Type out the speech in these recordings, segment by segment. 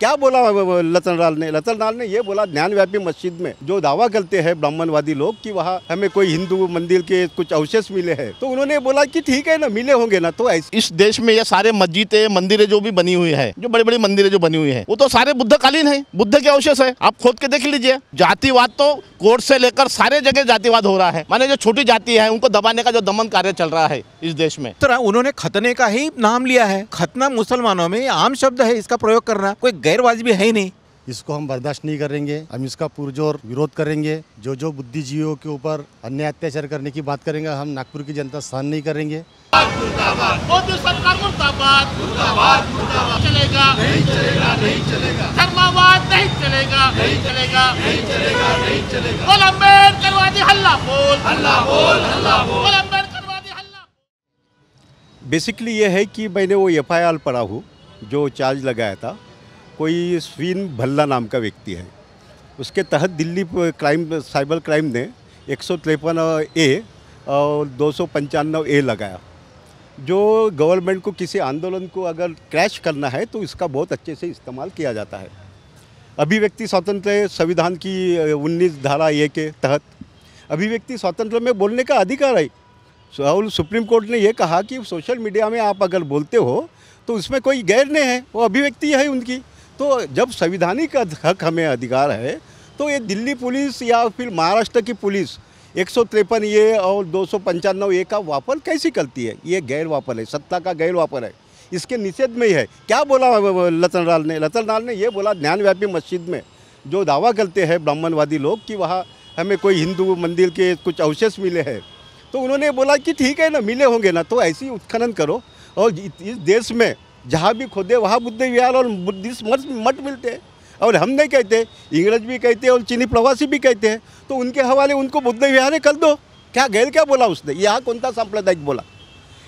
क्या बोला लतन लाल ने ये बोला ज्ञानव्यापी मस्जिद में जो दावा करते हैं ब्राह्मणवादी लोग कि वहाँ हमें कोई हिंदू मंदिर के कुछ अवशेष मिले हैं, तो उन्होंने बोला कि ठीक है ना, मिले होंगे ना। तो इस देश में ये सारे मस्जिदें मंदिरें जो भी बनी हुई है, जो बड़ी बड़ी मंदिरें जो बनी हुई है, वो तो सारे बुद्धकालीन है, बुद्ध के अवशेष है। आप खोद के देख लीजिए। जातिवाद तो कोर्ट से लेकर सारे जगह जातिवाद हो रहा है। माने जो छोटी जाति है उनको दबाने का जो दमन कार्य चल रहा है इस देश में। तो उन्होंने खतने का ही नाम लिया है। खतना मुसलमानों में आम शब्द है, इसका प्रयोग करना कोई गैरवाजिबी है ही नहीं। इसको हम बर्दाश्त नहीं करेंगे। हम इसका पुरजोर विरोध करेंगे। जो बुद्धिजीवियों के ऊपर अन्याय अत्याचार करने की बात करेंगे, हम नागपुर की जनता सहन नहीं करेंगे। मोदी सरकार मुर्दाबाद, मुर्दाबाद, मुर्दाबाद। चलेगा नहीं चलेगा, नहीं चलेगा। धर्मवाद नहीं चलेगा, नहीं चलेगा, नहीं चलेगा, नहीं चलेगा। बोल अम्बेडकरवादी हल्ला बोल, हल्ला बोल, हल्ला बोल। बोल अम्बेडकरवादी हल्ला। बेसिकली ये है कि मैंने वो FIR पढ़ा हूँ जो चार्ज लगाया था। कोई स्वीन भल्ला नाम का व्यक्ति है, उसके तहत दिल्ली साइबर क्राइम ने 153A और 295A लगाया। जो गवर्नमेंट को किसी आंदोलन को अगर क्रैश करना है तो इसका बहुत अच्छे से इस्तेमाल किया जाता है। अभिव्यक्ति स्वातंत्र्य संविधान की 19 धारा A के तहत अभिव्यक्ति स्वातंत्र्य में बोलने का अधिकार है। और सुप्रीम कोर्ट ने यह कहा कि सोशल मीडिया में आप अगर बोलते हो तो उसमें कोई गैर नहीं है, वो अभिव्यक्ति है उनकी। तो जब संविधानिक हक हमें अधिकार है तो ये दिल्ली पुलिस या फिर महाराष्ट्र की पुलिस 153A और 295A का वापर कैसी करती है? ये गैर वापर है, सत्ता का गैर वापर है, इसके निषेध में ही है। क्या बोला लतन लाल ने ये बोला ज्ञानव्यापी मस्जिद में जो दावा करते हैं ब्राह्मणवादी लोग कि वहाँ हमें कोई हिंदू मंदिर के कुछ अवशेष मिले हैं, तो उन्होंने बोला कि ठीक है ना, मिले होंगे ना। तो ऐसी उत्खनन करो और इस देश में जहाँ भी खोदे वहाँ बुद्ध विहार और बुद्धिस्ट मठ मिलते हैं। और हम नहीं कहते, इंग्रज भी कहते हैं और चीनी प्रवासी भी कहते हैं, तो उनके हवाले उनको बुद्ध विहार कर दो। क्या गैर क्या बोला उसने? यहाँ कौन सा सांप्रदायिक बोला?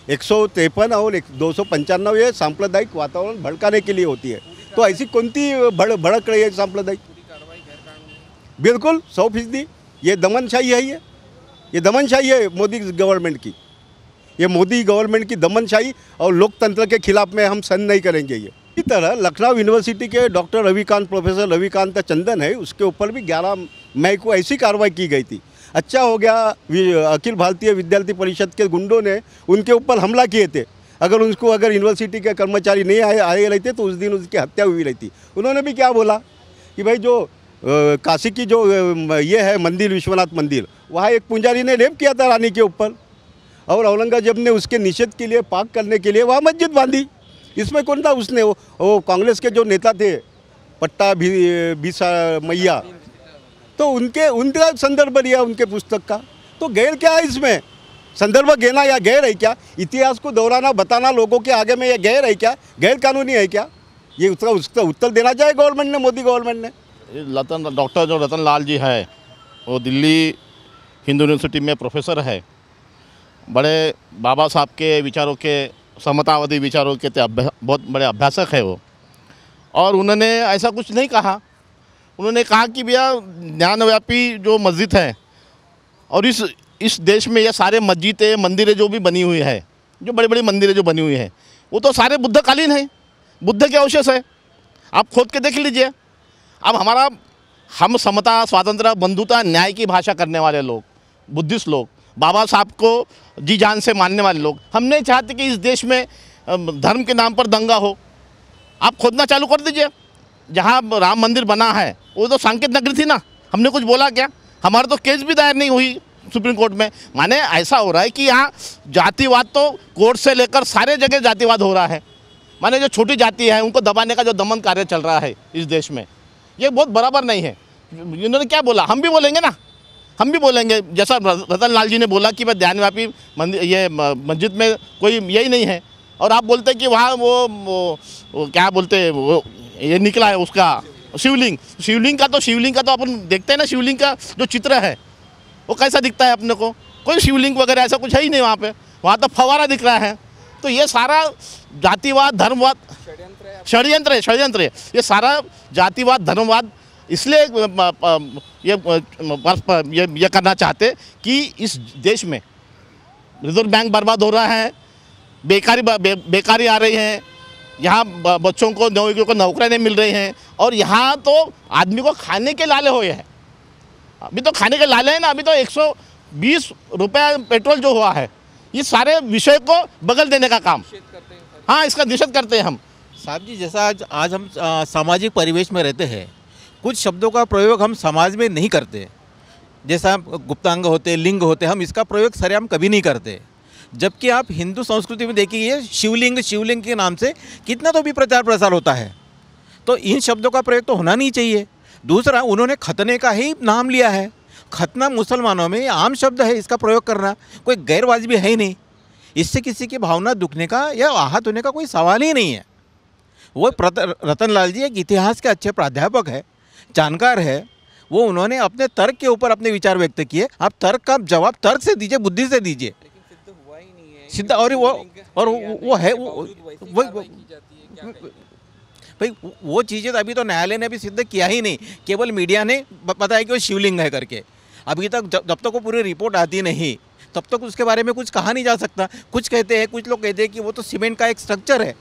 153 और 295 ये सांप्रदायिक वातावरण भड़काने के लिए होती है। तो ऐसी कौन सी भड़क रही है सांप्रदायिक? बिल्कुल 100%। ये दमनशाही है, ये दमनशाही है मोदी गवर्नमेंट की। ये मोदी गवर्नमेंट की दमनशाही और लोकतंत्र के खिलाफ में हम सहन नहीं करेंगे। ये इसी तरह लखनऊ यूनिवर्सिटी के प्रोफेसर रविकांत चंदन है, उसके ऊपर भी 11 मई को ऐसी कार्रवाई की गई थी। अच्छा हो गया अखिल भारतीय विद्यार्थी परिषद के गुंडों ने उनके ऊपर हमला किए थे। अगर यूनिवर्सिटी के कर्मचारी नहीं आए रहते तो उस दिन उसकी हत्या हुई रहती। उन्होंने भी क्या बोला कि भाई जो काशी की जो ये है मंदिर, विश्वनाथ मंदिर, वहाँ एक पुजारी ने रेप किया था रानी के ऊपर, और औरंगजेब ने उसके निषेध के लिए, पाक करने के लिए वहाँ मस्जिद बांधी। इसमें कौन था? उसने वो कांग्रेस के जो नेता थे पट्टा बीसा मैया, तो उनका संदर्भ लिया उनके पुस्तक का। तो गैर क्या है इसमें? संदर्भ घेना या गैर है क्या? इतिहास को दोहराना, बताना लोगों के आगे में, ये गैर है क्या? गैर कानूनी है क्या? ये उसका उत्तर देना चाहिए गवर्नमेंट ने, मोदी गवर्नमेंट ने। डॉक्टर जो रतन लाल जी है वो दिल्ली हिंदू यूनिवर्सिटी में प्रोफेसर है। बड़े बाबा साहब के विचारों के, समतावादी विचारों के बहुत बड़े अभ्यासक है वो। और उन्होंने ऐसा कुछ नहीं कहा। उन्होंने कहा कि भैया ज्ञानव्यापी जो मस्जिद है, और इस देश में ये सारे मस्जिदें मंदिरें जो भी बनी हुई है, जो बड़ी बड़ी मंदिरें जो बनी हुई है, वो तो सारे बुद्धकालीन है, बुद्ध के अवशेष है। आप खोद के देख लीजिए। अब हम समता, स्वातंत्र्य, बंधुता, न्याय की भाषा करने वाले लोग, बुद्धिस्ट लोग, बाबा साहब को जी जान से मानने वाले लोग, हम नहीं चाहते कि इस देश में धर्म के नाम पर दंगा हो। आप खोदना चालू कर दीजिए। जहाँ राम मंदिर बना है वो तो सांकेत नगरी थी ना, हमने कुछ बोला क्या? हमारा तो केस भी दायर नहीं हुई सुप्रीम कोर्ट में। माने ऐसा हो रहा है कि यहाँ जातिवाद तो कोर्ट से लेकर सारे जगह जातिवाद हो रहा है। माने जो छोटी जाति है उनको दबाने का जो दमन कार्य चल रहा है इस देश में, ये बहुत बराबर नहीं है। इन्होंने क्या बोला? हम भी बोलेंगे ना, हम भी बोलेंगे। जैसा रतन लाल जी ने बोला कि भाई ज्ञानव्यापी मंदिर, ये मस्जिद में कोई यही नहीं है, और आप बोलते हैं कि वहाँ वो क्या बोलते हैं, वो ये निकला है उसका शिवलिंग का तो अपन देखते हैं ना, शिवलिंग का जो चित्र है वो कैसा दिखता है अपने को? कोई शिवलिंग वगैरह ऐसा कुछ है ही नहीं वहाँ तो फवारा दिख रहा है। तो ये सारा जातिवाद, धर्मवाद, षड्यंत्र है। ये सारा जातिवाद, धर्मवाद इसलिए ये करना चाहते कि इस देश में रिजर्व बैंक बर्बाद हो रहा है, बेकारी आ रही है, यहाँ बच्चों को नौकरियों को नौकरियाँ नहीं मिल रही हैं, और यहाँ तो आदमी को खाने के लाले हुए हैं। अभी तो खाने के लाले हैं ना, अभी तो 120 रुपये पेट्रोल जो हुआ है, ये सारे विषय को बगल देने का काम, हाँ, इसका निषेध करते हैं हम। साहब जी, जैसा आज हम सामाजिक परिवेश में रहते हैं, कुछ शब्दों का प्रयोग हम समाज में नहीं करते, जैसा गुप्तांग होते, लिंग होते, हम इसका प्रयोग सरेआम कभी नहीं करते। जबकि आप हिंदू संस्कृति में देखिए, शिवलिंग शिवलिंग के नाम से कितना तो भी प्रचार प्रसार होता है, तो इन शब्दों का प्रयोग तो होना नहीं चाहिए। दूसरा, उन्होंने खतने का ही नाम लिया है। खतना मुसलमानों में आम शब्द है, इसका प्रयोग करना कोई गैरवाजिबी है ही नहीं। इससे किसी की भावना दुखने का या आहत होने का कोई सवाल ही नहीं है। वो रतन लाल जी एक इतिहास के अच्छे प्राध्यापक है, जानकार है, वो उन्होंने अपने तर्क के ऊपर अपने विचार व्यक्त किए। आप तर्क का जवाब तर्क से दीजिए, बुद्धि से दीजिए। सिद्ध और वो है भाई, वो चीज़ें तो अभी तो न्यायालय ने भी सिद्ध किया ही नहीं, केवल मीडिया ने बताया कि वो शिवलिंग है करके। अभी तक जब तक वो पूरी रिपोर्ट आती नहीं, तब तक उसके बारे में कुछ कहा नहीं जा सकता। कुछ कहते हैं, कुछ लोग कहते हैं कि वो तो सीमेंट का एक स्ट्रक्चर है।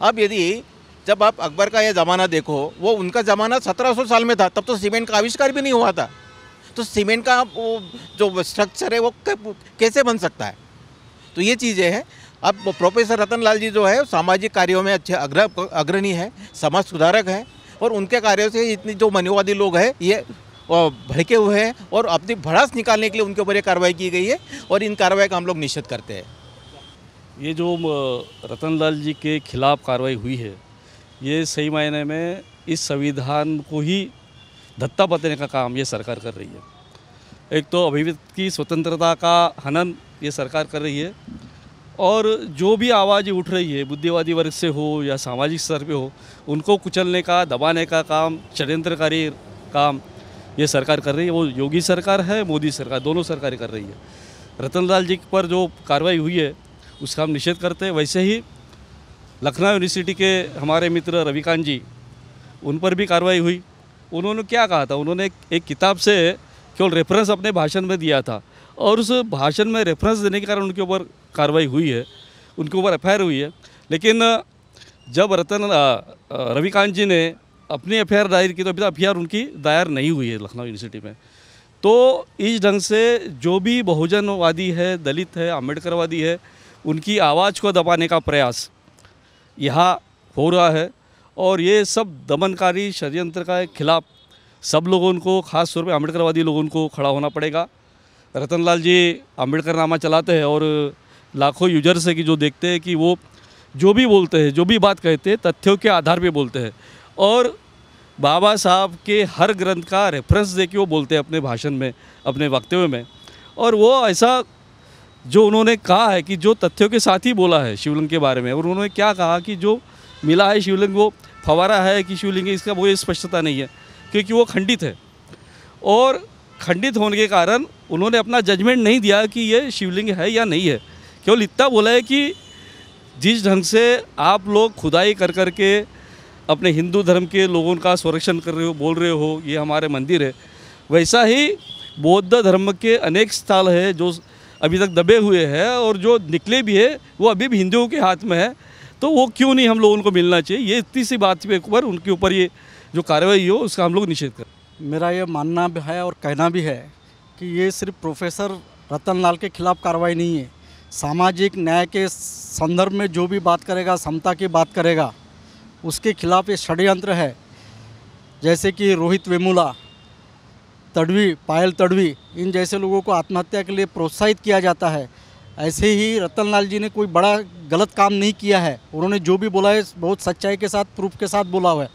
अब यदि जब आप अकबर का ये ज़माना देखो, वो उनका ज़माना 1700 साल में था, तब तो सीमेंट का आविष्कार भी नहीं हुआ था। तो सीमेंट का वो जो स्ट्रक्चर है वो कैसे बन सकता है? तो ये चीज़ें हैं। अब प्रोफेसर रतन लाल जी जो है सामाजिक कार्यों में अच्छे अग्रणी है, समाज सुधारक है, और उनके कार्यों से इतनी जो मनुवादी लोग हैं ये भड़के हुए हैं, और अपनी भड़ास निकालने के लिए उनके ऊपर ये कार्रवाई की गई है, और इन कार्रवाई का हम लोग निषेध करते हैं। ये जो रतन लाल जी के खिलाफ कार्रवाई हुई है, ये सही मायने में इस संविधान को ही धत्ता बताने का काम ये सरकार कर रही है। एक तो अभिव्यक्ति की स्वतंत्रता का हनन ये सरकार कर रही है, और जो भी आवाज़ उठ रही है बुद्धिवादी वर्ग से हो या सामाजिक स्तर पे हो, उनको कुचलने का, दबाने का काम, षड्यंत्रकारी काम ये सरकार कर रही है। वो योगी सरकार है, मोदी सरकार, दोनों सरकारें कर रही है। रतन लाल जी पर जो कार्रवाई हुई है उसका हम निषेध करते हैं। वैसे ही लखनऊ यूनिवर्सिटी के हमारे मित्र रविकांत जी, उन पर भी कार्रवाई हुई। उन्होंने क्या कहा था, उन्होंने एक किताब से केवल रेफरेंस अपने भाषण में दिया था, और उस भाषण में रेफरेंस देने के कारण उनके ऊपर कार्रवाई हुई है, उनके ऊपर एफआईआर हुई है। लेकिन जब रविकांत जी ने अपनी एफआईआर दायर की, तो अभी तक एफआईआर उनकी दायर नहीं हुई है लखनऊ यूनिवर्सिटी में। तो इस ढंग से जो भी बहुजनवादी है, दलित है, अम्बेडकरवादी है, उनकी आवाज़ को दबाने का प्रयास यहाँ हो रहा है, और ये सब दमनकारी षड्यंत्र के खिलाफ सब लोगों को, ख़ास तौर पे अम्बेडकरवादी लोगों को खड़ा होना पड़ेगा। रतन लाल जी अम्बेडकर नामा चलाते हैं, और लाखों यूजर्स है कि जो देखते हैं कि वो जो भी बोलते हैं, जो भी बात कहते हैं, तथ्यों के आधार पे बोलते हैं, और बाबा साहब के हर ग्रंथ का रेफरेंस दे के वो बोलते हैं अपने भाषण में, अपने वक्तव्य में। और वो ऐसा जो उन्होंने कहा है कि जो तथ्यों के साथ ही बोला है शिवलिंग के बारे में, और उन्होंने क्या कहा कि जो मिला है शिवलिंग वो फवारा है कि शिवलिंग है, इसका वो स्पष्टता नहीं है, क्योंकि वो खंडित है। और खंडित होने के कारण उन्होंने अपना जजमेंट नहीं दिया कि ये शिवलिंग है या नहीं है, केवल इतना बोला है कि जिस ढंग से आप लोग खुदाई कर कर के अपने हिंदू धर्म के लोगों का संरक्षण कर रहे हो, बोल रहे हो ये हमारे मंदिर है, वैसा ही बौद्ध धर्म के अनेक स्थल है जो अभी तक दबे हुए हैं, और जो निकले भी है वो अभी भी हिंदुओं के हाथ में है। तो वो क्यों नहीं हम लोगों को मिलना चाहिए, ये इतनी सी बात के ऊपर उनके ऊपर ये जो कार्रवाई हो उसका हम लोग निषेध करें। मेरा ये मानना भी है और कहना भी है कि ये सिर्फ प्रोफेसर रतन लाल के खिलाफ कार्रवाई नहीं है। सामाजिक न्याय के संदर्भ में जो भी बात करेगा, समता की बात करेगा, उसके खिलाफ ये षड्यंत्र है। जैसे कि रोहित वेमुला, तडवी, पायल तडवी, इन जैसे लोगों को आत्महत्या के लिए प्रोत्साहित किया जाता है। ऐसे ही रतन लाल जी ने कोई बड़ा गलत काम नहीं किया है। उन्होंने जो भी बोला है बहुत सच्चाई के साथ, प्रूफ के साथ बोला हुआ है,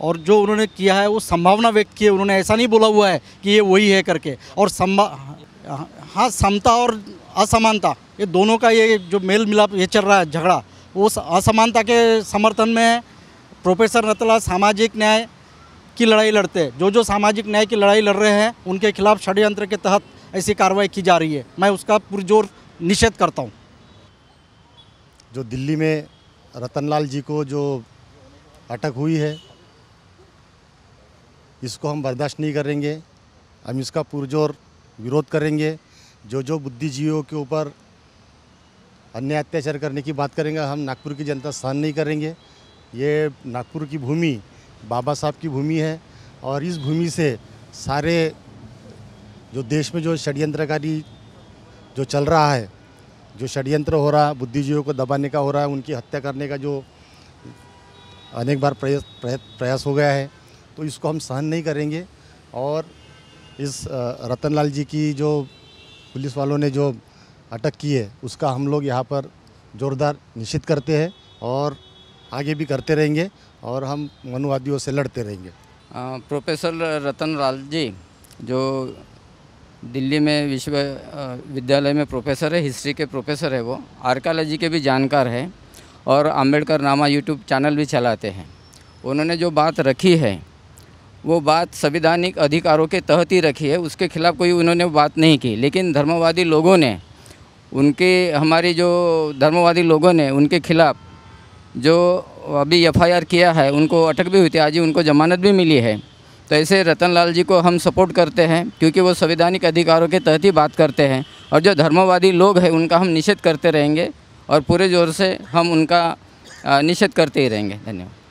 और जो उन्होंने किया है वो संभावना व्यक्त की है। उन्होंने ऐसा नहीं बोला हुआ है कि ये वही है करके। और हाँ, समता और असमानता, ये दोनों का ये जो मेल मिलाप ये चल रहा है झगड़ा, वो असमानता के समर्थन में है। प्रोफेसर रतन लाल सामाजिक न्याय की लड़ाई लड़ते हैं। जो सामाजिक न्याय की लड़ाई लड़ रहे हैं उनके खिलाफ षड्यंत्र के तहत ऐसी कार्रवाई की जा रही है। मैं उसका पुरजोर निषेध करता हूँ। जो दिल्ली में रतन लाल जी को जो अटक हुई है, इसको हम बर्दाश्त नहीं करेंगे। हम इसका पुरजोर विरोध करेंगे। जो बुद्धिजीवियों के ऊपर अन्याय अत्याचार करने की बात करेंगे, हम नागपुर की जनता सहन नहीं करेंगे। ये नागपुर की भूमि बाबा साहब की भूमि है और इस भूमि से सारे जो देश में जो षड्यंत्रकारी जो चल रहा है, जो षड्यंत्र हो रहा, बुद्धिजीवियों को दबाने का हो रहा है, उनकी हत्या करने का जो अनेक बार प्रयास हो गया है, तो इसको हम सहन नहीं करेंगे। और इस रतनलाल जी की जो पुलिस वालों ने जो अटक की है उसका हम लोग यहाँ पर ज़ोरदार निषेध करते हैं और आगे भी करते रहेंगे और हम मनुवादियों से लड़ते रहेंगे। प्रोफेसर रतनलाल जी जो दिल्ली में विश्वविद्यालय में प्रोफेसर है, हिस्ट्री के प्रोफेसर है, वो आर्कियोलॉजी के भी जानकार है और अंबेडकर नामा यूट्यूब चैनल भी चलाते हैं। उन्होंने जो बात रखी है वो बात संवैधानिक अधिकारों के तहत ही रखी है, उसके खिलाफ कोई उन्होंने बात नहीं की। लेकिन धर्मवादी लोगों ने हमारी जो धर्मवादी लोगों ने उनके खिलाफ जो अभी FIR किया है, उनको अटक भी हुई थी, आज ही उनको जमानत भी मिली है। तो ऐसे रतनलाल जी को हम सपोर्ट करते हैं क्योंकि वो संवैधानिक अधिकारों के तहत ही बात करते हैं और जो धर्मवादी लोग हैं उनका हम निषेध करते रहेंगे और पूरे ज़ोर से हम उनका निषेध करते ही रहेंगे। धन्यवाद।